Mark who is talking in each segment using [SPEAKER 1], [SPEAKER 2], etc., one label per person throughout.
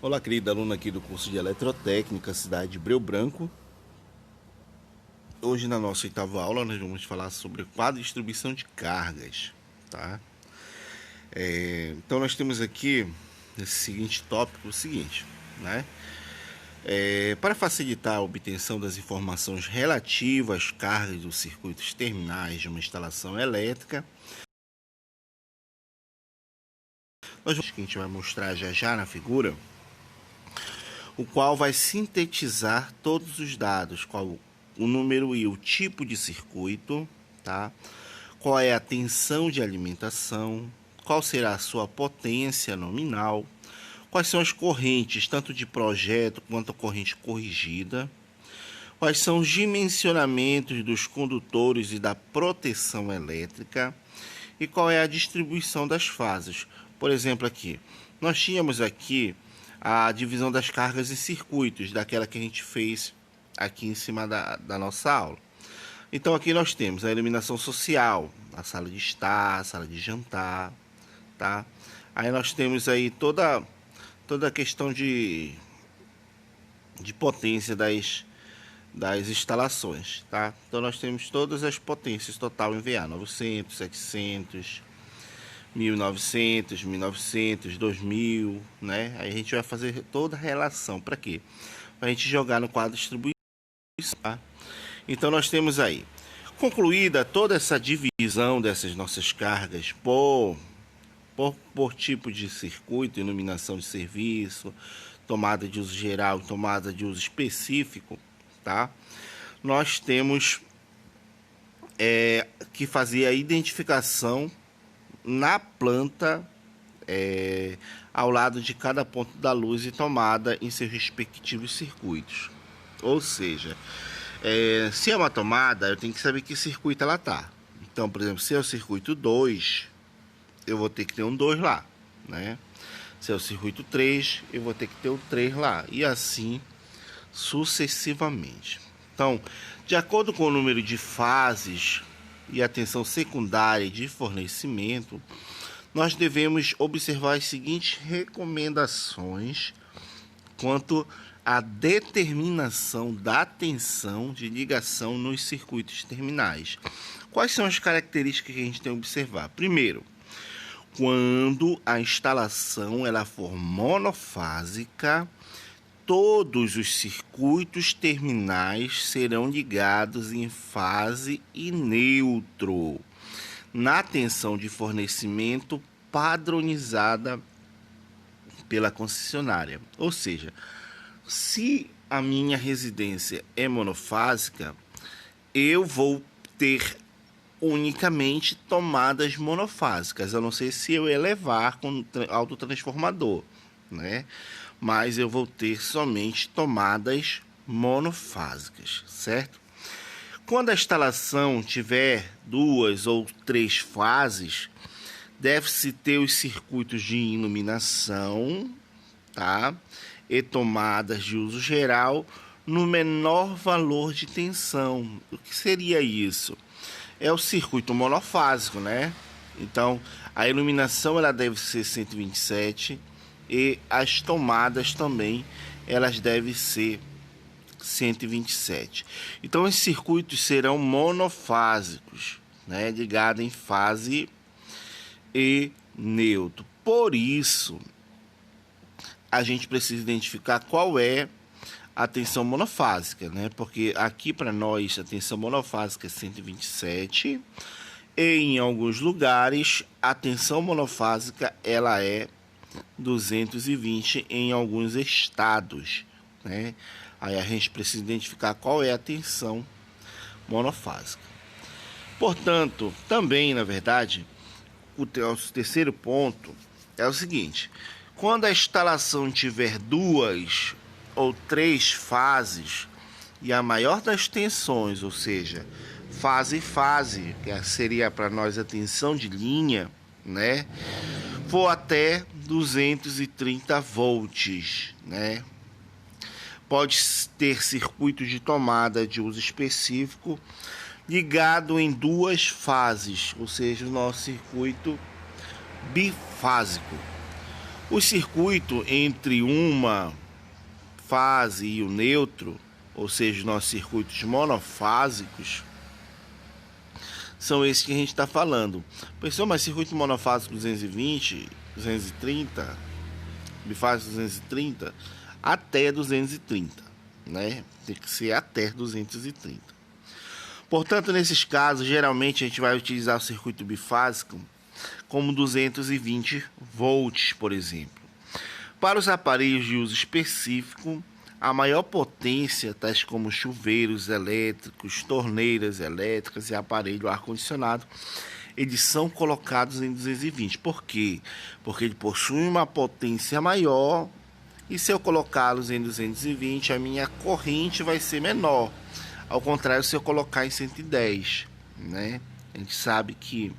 [SPEAKER 1] Olá, querida aluna aqui do curso de Eletrotécnica, cidade de Breu Branco. Hoje, na nossa oitava aula, nós vamos falar sobre quadro de distribuição de cargas, tá? Então, nós temos aqui, nesse seguinte tópico, o seguinte, né? Para facilitar a obtenção das informações relativas às cargas dos circuitos terminais de uma instalação elétrica, que a gente vai mostrar já na figura, o qual vai sintetizar todos os dados, qual o número e o tipo de circuito, tá? Qual é a tensão de alimentação, qual será a sua potência nominal, quais são as correntes, tanto de projeto quanto a corrente corrigida, quais são os dimensionamentos dos condutores e da proteção elétrica e qual é a distribuição das fases. Por exemplo, aqui, nós tínhamos aqui a divisão das cargas em circuitos, daquela que a gente fez aqui em cima da nossa aula. Então aqui nós temos a iluminação social, a sala de estar, a sala de jantar, tá? Aí nós temos aí toda a questão de potência das instalações, tá? Então nós temos todas as potências total em VA, 900, 700, 1900, 1900, 2000, né? Aí a gente vai fazer toda a relação. Para quê? Para a gente jogar no quadro de distribuição, tá? Então nós temos aí, concluída toda essa divisão dessas nossas cargas por tipo de circuito, iluminação de serviço, tomada de uso geral e tomada de uso específico, tá? Nós temos que fazer a identificação na planta, ao lado de cada ponto da luz e tomada em seus respectivos circuitos. Ou seja, se é uma tomada, eu tenho que saber que circuito ela está. Então, por exemplo, se é o circuito 2, eu vou ter que ter um 2 lá, né? Se é o circuito 3, eu vou ter que ter o 3 lá. E assim sucessivamente. Então, de acordo com o número de fases e a tensão secundária de fornecimento, nós devemos observar as seguintes recomendações quanto à determinação da tensão de ligação nos circuitos terminais. Quais são as características que a gente tem que observar? Primeiro, quando a instalação ela for monofásica, todos os circuitos terminais serão ligados em fase e neutro, na tensão de fornecimento padronizada pela concessionária. Ou seja, se a minha residência é monofásica, eu vou ter unicamente tomadas monofásicas. Eu não sei se eu elevar com autotransformador, né? Mas eu vou ter somente tomadas monofásicas, certo? Quando a instalação tiver 2 ou 3 fases, deve-se ter os circuitos de iluminação, tá? E tomadas de uso geral no menor valor de tensão. O que seria isso? É o circuito monofásico, né? Então, a iluminação ela deve ser 127 e as tomadas também, elas devem ser 127. Então, os circuitos serão monofásicos, né? Ligados em fase e neutro. Por isso, a gente precisa identificar qual é a tensão monofásica, né? Porque aqui para nós a tensão monofásica é 127 e em alguns lugares a tensão monofásica ela é 220 em alguns estados, né? Aí a gente precisa identificar qual é a tensão monofásica. Portanto, também, na verdade, o terceiro ponto é o seguinte: quando a instalação tiver 2 ou 3 fases e a maior das tensões, ou seja, fase e fase, que seria para nós a tensão de linha, né, for até 230 volts, né? Pode ter circuitos de tomada de uso específico ligado em 2 fases, ou seja, o nosso circuito bifásico. O circuito entre uma fase e o neutro, ou seja, os nossos circuitos monofásicos, são esses que a gente está falando. Pessoal, mas circuito monofásico 220, 230, bifásico 230, até 230, né? Tem que ser até 230. Portanto, nesses casos, geralmente a gente vai utilizar o circuito bifásico como 220 volts, por exemplo. Para os aparelhos de uso específico, a maior potência, tais como chuveiros elétricos, torneiras elétricas e aparelho ar-condicionado, eles são colocados em 220. Por quê? Porque ele possui uma potência maior e se eu colocá-los em 220, a minha corrente vai ser menor. Ao contrário, se eu colocar em 110, né? A gente sabe que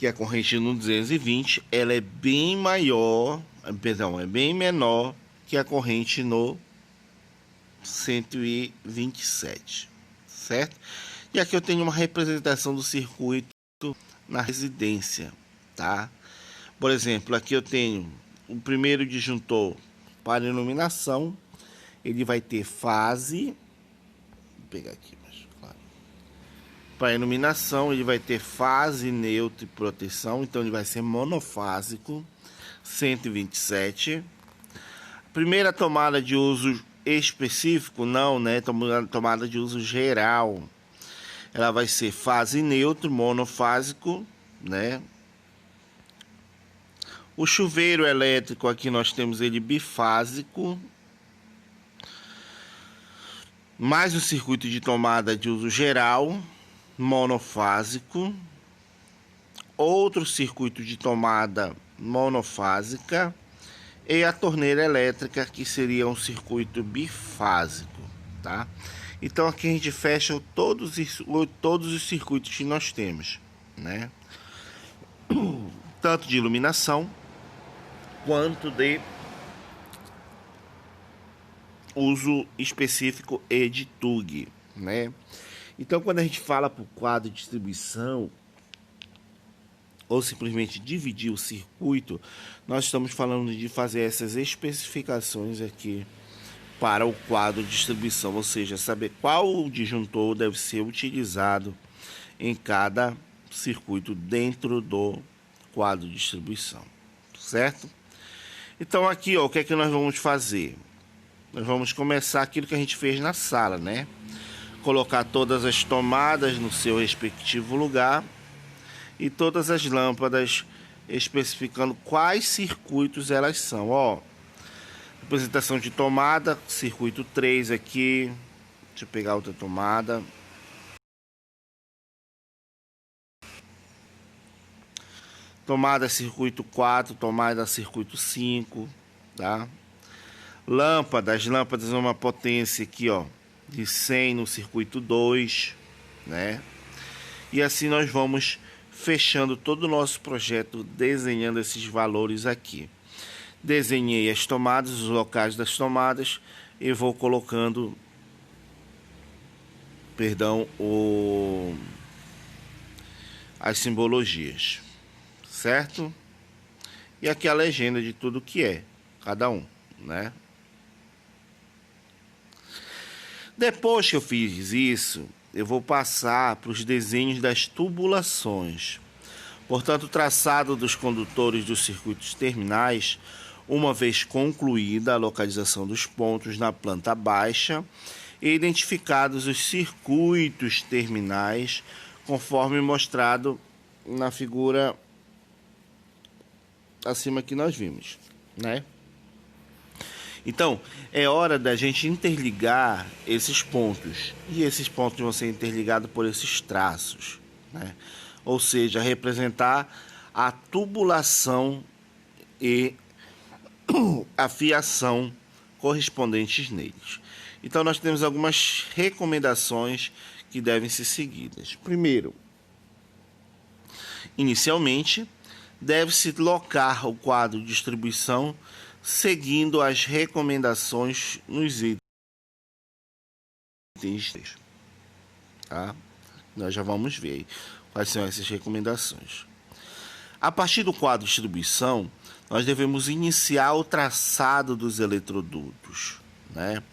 [SPEAKER 1] a corrente no 220 ela é bem maior, perdão, é bem menor que a corrente no 127, certo? E aqui eu tenho uma representação do circuito na residência, tá? Por exemplo, aqui eu tenho o primeiro disjuntor para iluminação, ele vai ter fase, vou pegar aqui, mas claro. Para iluminação, ele vai ter fase, neutro e proteção, então ele vai ser monofásico, 127. Primeira tomada de uso específico, não, né? Tomada de uso geral. Ela vai ser fase neutro, monofásico, né? O chuveiro elétrico, aqui nós temos ele bifásico. Mais um circuito de tomada de uso geral, monofásico. Outro circuito de tomada monofásica. E a torneira elétrica, que seria um circuito bifásico, tá? Então aqui a gente fecha todos os circuitos que nós temos, né? Tanto de iluminação quanto de uso específico e de TUG, né? Então quando a gente fala para o quadro de distribuição ou simplesmente dividir o circuito, nós estamos falando de fazer essas especificações aqui para o quadro de distribuição, ou seja, saber qual disjuntor deve ser utilizado em cada circuito dentro do quadro de distribuição, certo? Então aqui, ó, o que é que nós vamos fazer? Nós vamos começar aquilo que a gente fez na sala, né? Colocar todas as tomadas no seu respectivo lugar e todas as lâmpadas especificando quais circuitos elas são. Ó, representação de tomada, circuito 3 aqui. Deixa eu pegar outra tomada. Tomada circuito 4, tomada circuito 5, tá? Lâmpadas, uma potência aqui, ó, de 100 no circuito 2, né? E assim nós vamos fechando todo o nosso projeto, desenhando esses valores aqui. Desenhei as tomadas, os locais das tomadas, e vou colocando, perdão, as simbologias, certo? E aqui a legenda de tudo que é, cada um, né? Depois que eu fiz isso, eu vou passar para os desenhos das tubulações. Portanto, o traçado dos condutores dos circuitos terminais, uma vez concluída a localização dos pontos na planta baixa e identificados os circuitos terminais, conforme mostrado na figura acima que nós vimos, né? Então, é hora da gente interligar esses pontos. E esses pontos vão ser interligados por esses traços, né? Ou seja, representar a tubulação e a fiação correspondentes neles. Então, nós temos algumas recomendações que devem ser seguidas. Primeiro, inicialmente, deve-se locar o quadro de distribuição seguindo as recomendações nos itens, tá? Nós já vamos ver aí quais são essas recomendações. A partir do quadro de distribuição, nós devemos iniciar o traçado dos eletrodutos, né?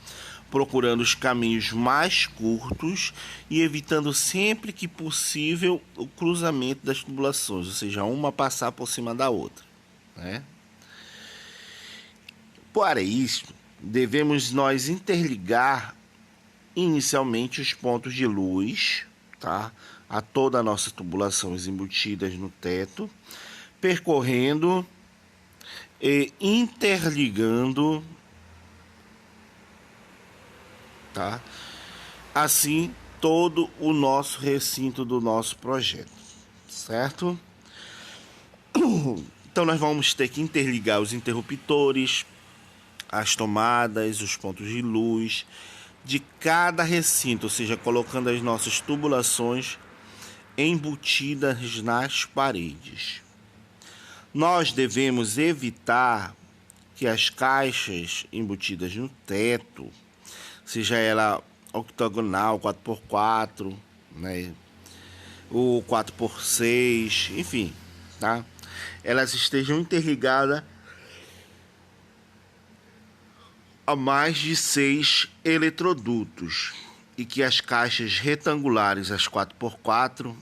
[SPEAKER 1] Procurando os caminhos mais curtos e evitando sempre que possível o cruzamento das tubulações, ou seja, uma passar por cima da outra, né? Para isso, devemos nós interligar inicialmente os pontos de luz, tá? A toda a nossa tubulações embutidas no teto, percorrendo e interligando, tá? Assim, todo o nosso recinto do nosso projeto, certo? Então, nós vamos ter que interligar os interruptores, as tomadas, os pontos de luz de cada recinto, ou seja, colocando as nossas tubulações embutidas nas paredes. Nós devemos evitar que as caixas embutidas no teto, seja ela octogonal, 4x4, né, ou 4x6, enfim, tá? Elas estejam interligadas a mais de 6 eletrodutos e que as caixas retangulares, as 4x4,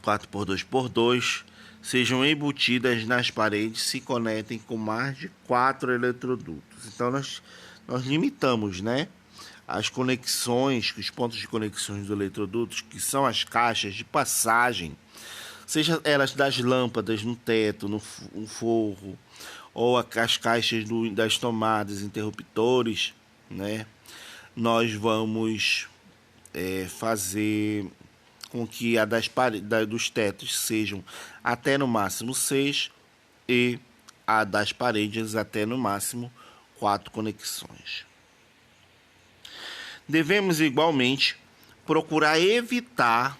[SPEAKER 1] 4x2x2, sejam embutidas nas paredes, se conectem com mais de 4 eletrodutos. Então nós limitamos, né, as conexões, os pontos de conexões dos eletrodutos, que são as caixas de passagem, seja elas das lâmpadas no teto, no forro, ou as caixas das tomadas, interruptores, né? Nós vamos fazer com que a dos tetos sejam até no máximo 6 e a das paredes até no máximo 4 conexões. Devemos igualmente procurar evitar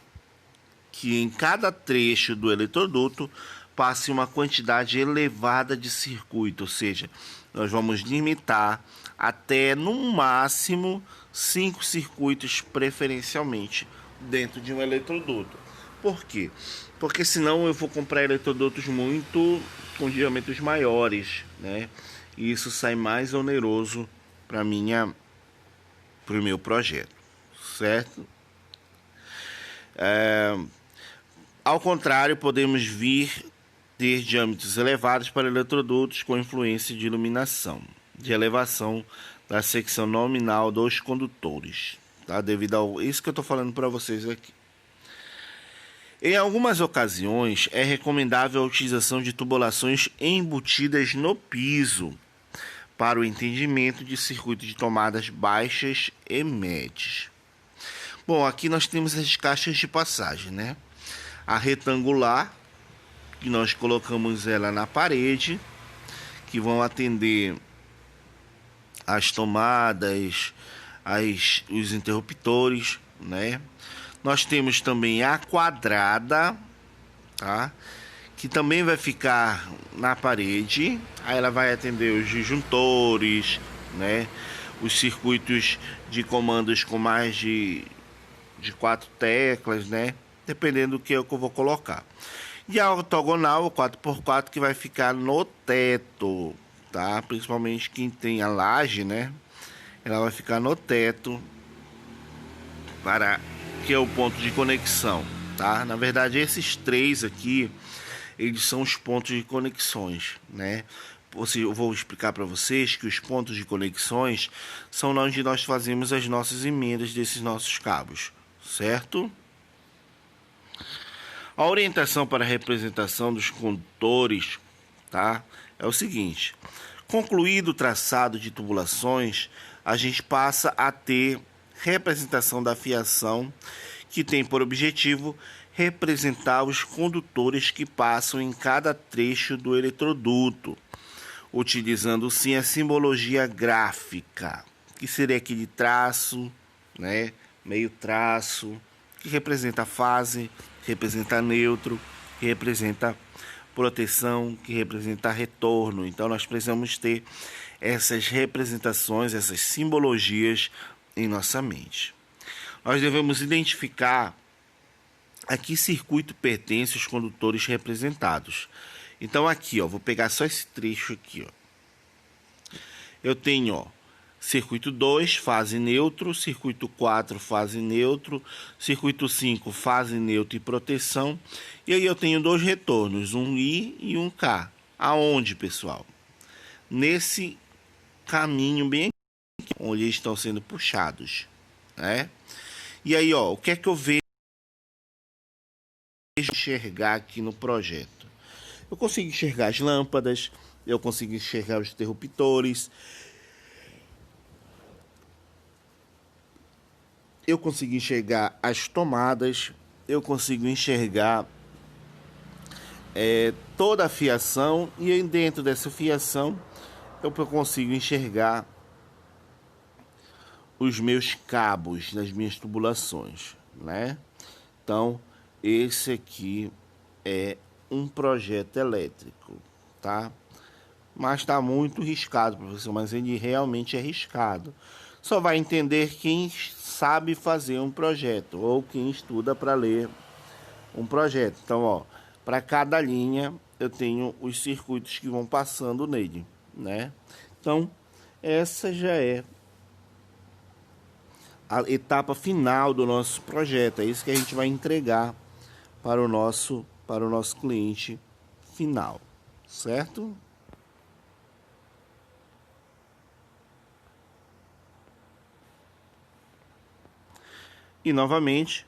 [SPEAKER 1] que em cada trecho do eletroduto passe uma quantidade elevada de circuito, ou seja, nós vamos limitar até no máximo 5 circuitos preferencialmente dentro de um eletroduto. Por quê? Porque senão eu vou comprar eletrodutos com diâmetros maiores, né? E isso sai mais oneroso para o meu projeto, certo? Ao contrário, podemos vir ter diâmetros elevados para eletrodutos com influência de iluminação, de elevação da secção nominal dos condutores, tá? Devido a isso que eu estou falando para vocês aqui. Em algumas ocasiões, é recomendável a utilização de tubulações embutidas no piso para o entendimento de circuito de tomadas baixas e médias. Bom, aqui nós temos as caixas de passagem, né? A retangular, que nós colocamos ela na parede, que vão atender as tomadas, os interruptores, né? Nós temos também a quadrada, tá? Que também vai ficar na parede. Aí ela vai atender os disjuntores, né? Os circuitos de comandos com mais de 4 teclas, né? Dependendo do que eu vou colocar. E a ortogonal, o 4x4, que vai ficar no teto, tá? Principalmente quem tem a laje, né? Ela vai ficar no teto, que é o ponto de conexão, tá? Na verdade, esses 3 aqui, eles são os pontos de conexões, né? Eu vou explicar para vocês que os pontos de conexões são onde nós fazemos as nossas emendas desses nossos cabos, certo? A orientação para a representação dos condutores, tá? É o seguinte: concluído o traçado de tubulações, a gente passa a ter representação da fiação, que tem por objetivo representar os condutores que passam em cada trecho do eletroduto, utilizando sim a simbologia gráfica, que seria aquele traço, né? Meio traço, que representa a fase, que representa neutro, que representa proteção, que representa retorno. Então nós precisamos ter essas representações, essas simbologias em nossa mente. Nós devemos identificar a que circuito pertencem os condutores representados Então aqui, ó, vou pegar só esse trecho aqui, ó. Eu tenho, ó, circuito 2, fase neutro, circuito 4, fase neutro, circuito 5, fase neutro e proteção. E aí eu tenho dois retornos, um I e um K. Aonde, pessoal? Nesse caminho bem aqui, onde eles estão sendo puxados, né? E aí, ó, o que é que eu vejo enxergar aqui no projeto? Eu consigo enxergar as lâmpadas, eu consigo enxergar os interruptores, eu consigo enxergar as tomadas, eu consigo enxergar toda a fiação, e dentro dessa fiação eu consigo enxergar os meus cabos das minhas tubulações, né? Então, esse aqui é um projeto elétrico, tá? Mas está muito riscado, professor, mas ele realmente é riscado. Só vai entender quem sabe fazer um projeto ou quem estuda para ler um projeto. Então, ó, para cada linha eu tenho os circuitos que vão passando nele, né? Então, essa já é a etapa final do nosso projeto. É isso que a gente vai entregar para o nosso cliente final, certo? E novamente,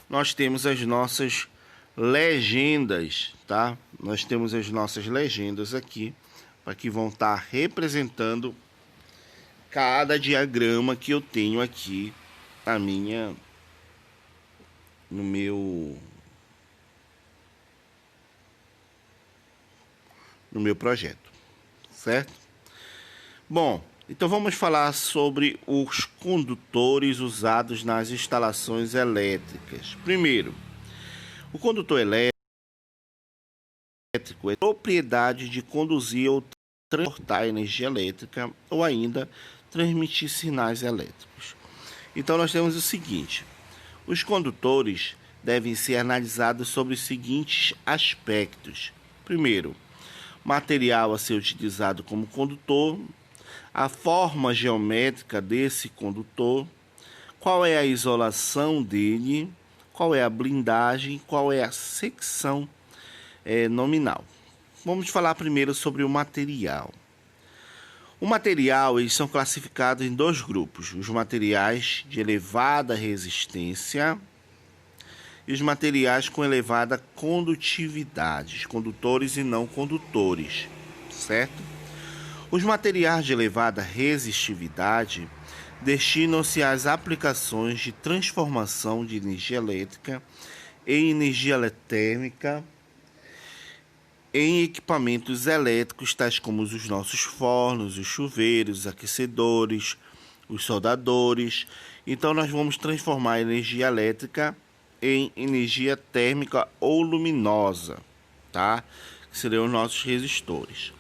[SPEAKER 1] nós temos as nossas legendas, tá? Nós temos as nossas legendas aqui, para que vão estar representando cada diagrama que eu tenho aqui no meu projeto, certo? Bom, então vamos falar sobre os condutores usados nas instalações elétricas. Primeiro, o condutor elétrico é propriedade de conduzir ou transportar energia elétrica ou ainda transmitir sinais elétricos. Então nós temos o seguinte: os condutores devem ser analisados sobre os seguintes aspectos. Primeiro, material a ser utilizado como condutor, a forma geométrica desse condutor, qual é a isolação dele, qual é a blindagem, qual é a secção nominal. Vamos falar primeiro sobre o material. O material, eles são classificados em dois grupos: os materiais de elevada resistência e os materiais com elevada condutividade, condutores e não condutores, certo? Os materiais de elevada resistividade destinam-se às aplicações de transformação de energia elétrica em energia térmica em equipamentos elétricos tais como os nossos fornos, os chuveiros, os aquecedores, os soldadores. Então nós vamos transformar a energia elétrica em energia térmica ou luminosa, tá? Que seriam os nossos resistores.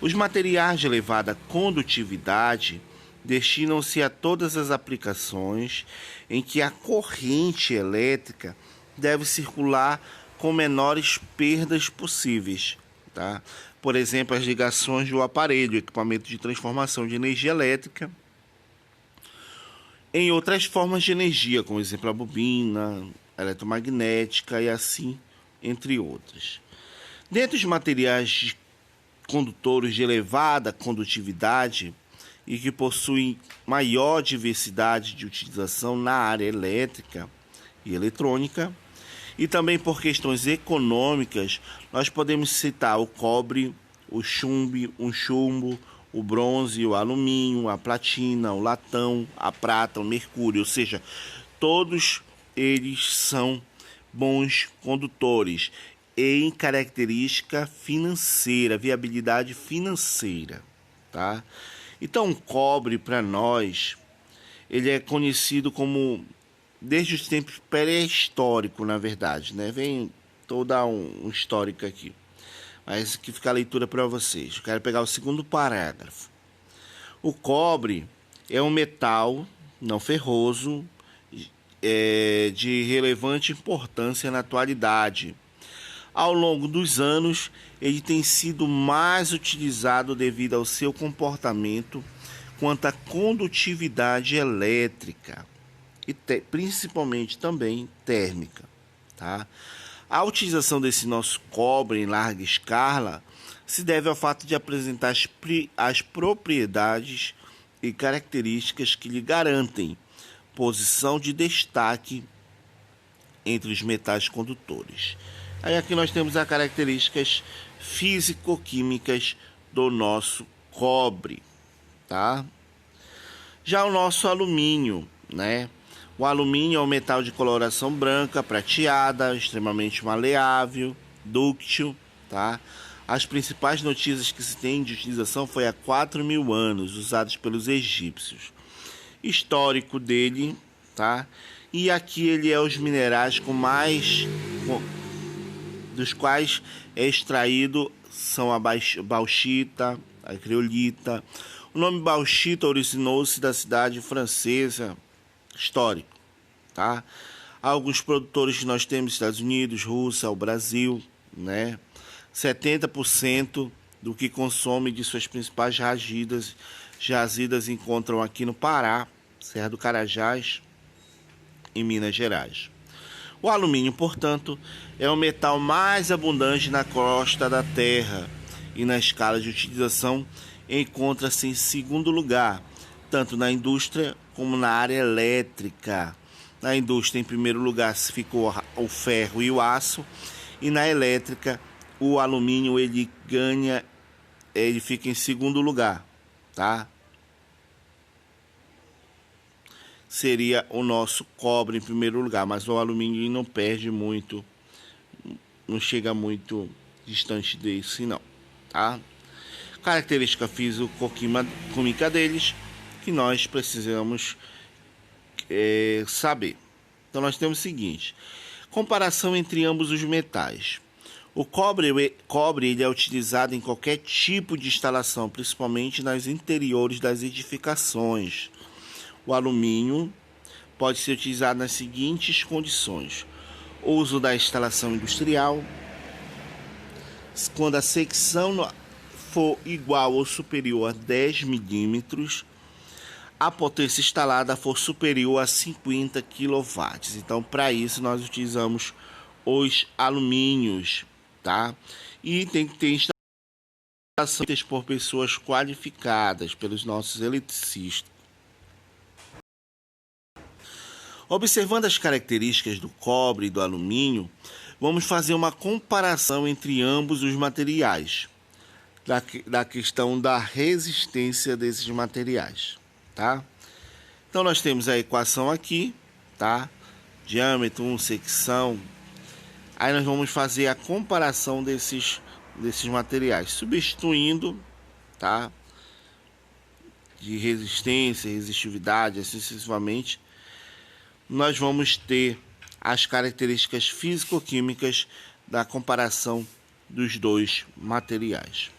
[SPEAKER 1] Os materiais de elevada condutividade destinam-se a todas as aplicações em que a corrente elétrica deve circular com menores perdas possíveis, tá? Por exemplo, as ligações do aparelho, equipamento de transformação de energia elétrica, em outras formas de energia, como exemplo a bobina, eletromagnética e assim, entre outras. Dentre os materiais condutores de elevada condutividade e que possuem maior diversidade de utilização na área elétrica e eletrônica, e também por questões econômicas, nós podemos citar o cobre, o chumbo, o bronze, o alumínio, a platina, o latão, a prata, o mercúrio, ou seja, todos eles são bons condutores em característica financeira, viabilidade financeira, tá? Então, o cobre para nós, ele é conhecido como desde os tempos pré-históricos, na verdade, né? Vem toda um histórico aqui. Mas aqui fica a leitura para vocês. Eu quero pegar o segundo parágrafo. O cobre é um metal não ferroso de relevante importância na atualidade, Ao longo dos anos, ele tem sido mais utilizado devido ao seu comportamento quanto à condutividade elétrica e principalmente também térmica, tá? A utilização desse nosso cobre em larga escala se deve ao fato de apresentar as propriedades e características que lhe garantem posição de destaque entre os metais condutores. Aí aqui nós temos as características físico-químicas do nosso cobre, tá? Já o nosso alumínio, né? O alumínio é um metal de coloração branca, prateada, extremamente maleável, dúctil, tá? As principais notícias que se tem de utilização foi há 4.000 anos, usados pelos egípcios. Histórico dele, tá? E aqui ele é os minerais dos quais é extraído são a bauxita, a criolita. O nome bauxita originou-se da cidade francesa histórico, tá? Alguns produtores que nós temos, Estados Unidos, Rússia, o Brasil, né? 70% do que consome de suas principais jazidas encontram aqui no Pará, Serra do Carajás, em Minas Gerais. O alumínio, portanto, é o metal mais abundante na crosta da Terra e na escala de utilização encontra-se em segundo lugar, tanto na indústria como na área elétrica. Na indústria, em primeiro lugar, ficou o ferro e o aço, e na elétrica, o alumínio ele fica em segundo lugar, tá? Seria o nosso cobre em primeiro lugar, mas o alumínio não perde muito, não chega muito distante desse não, tá? Característica físico-química deles que nós precisamos saber. Então nós temos o seguinte: comparação entre ambos os metais. O cobre ele é utilizado em qualquer tipo de instalação, principalmente nas interiores das edificações. O alumínio pode ser utilizado nas seguintes condições: uso da instalação industrial, quando a secção for igual ou superior a 10 milímetros, a potência instalada for superior a 50 kW. Então, para isso, nós utilizamos os alumínios, tá? E tem que ter instalação por pessoas qualificadas, pelos nossos eletricistas. Observando as características do cobre e do alumínio, vamos fazer uma comparação entre ambos os materiais, da questão da resistência desses materiais, tá? Então nós temos a equação aqui, tá? Diâmetro, secção. Aí nós vamos fazer a comparação desses materiais, substituindo, tá? De resistência, resistividade, assim sucessivamente. Nós vamos ter as características físico-químicas da comparação dos dois materiais.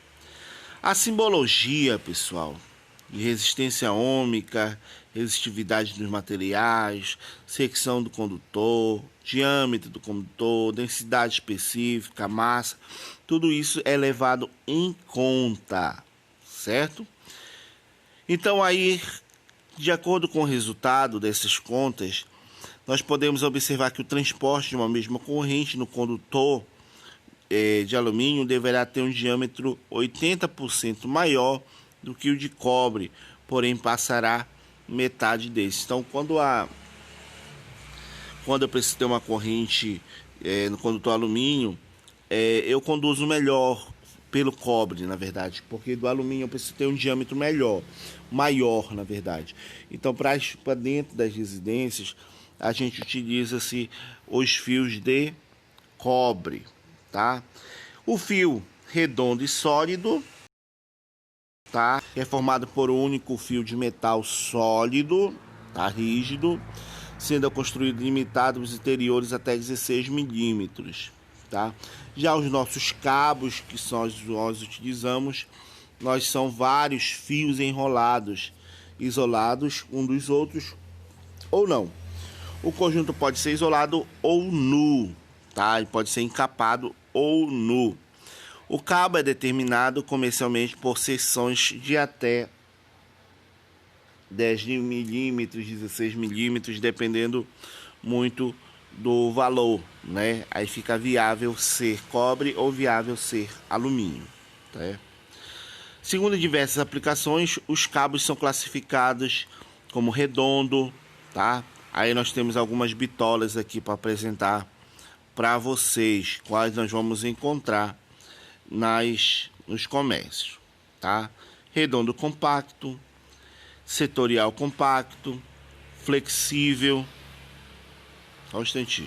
[SPEAKER 1] A simbologia, pessoal, de resistência ôhmica, resistividade dos materiais, secção do condutor, diâmetro do condutor, densidade específica, massa, tudo isso é levado em conta, certo? Então aí, de acordo com o resultado dessas contas, nós podemos observar que o transporte de uma mesma corrente no condutor de alumínio deverá ter um diâmetro 80% maior do que o de cobre, porém passará metade desse. Então, quando eu preciso ter uma corrente no condutor alumínio, eu conduzo melhor pelo cobre, na verdade, porque do alumínio eu preciso ter um diâmetro maior, na verdade. Então, para dentro das residências, a gente utiliza-se os fios de cobre, tá? O fio redondo e sólido, tá? É formado por um único fio de metal sólido, tá? Rígido, sendo construído limitado os interiores até 16 milímetros, tá? Já os nossos cabos que nós utilizamos, são vários fios enrolados, isolados um dos outros ou não. O conjunto pode ser isolado ou nu, tá? Ele pode ser encapado ou nu. O cabo é determinado comercialmente por seções de até 10 milímetros, 16 milímetros, dependendo muito do valor, né? Aí fica viável ser cobre ou viável ser alumínio, tá? Segundo diversas aplicações, os cabos são classificados como redondo, tá? Aí nós temos algumas bitolas aqui para apresentar para vocês, quais nós vamos encontrar nos comércios, tá? Redondo compacto, setorial compacto, flexível. Só um instantinho.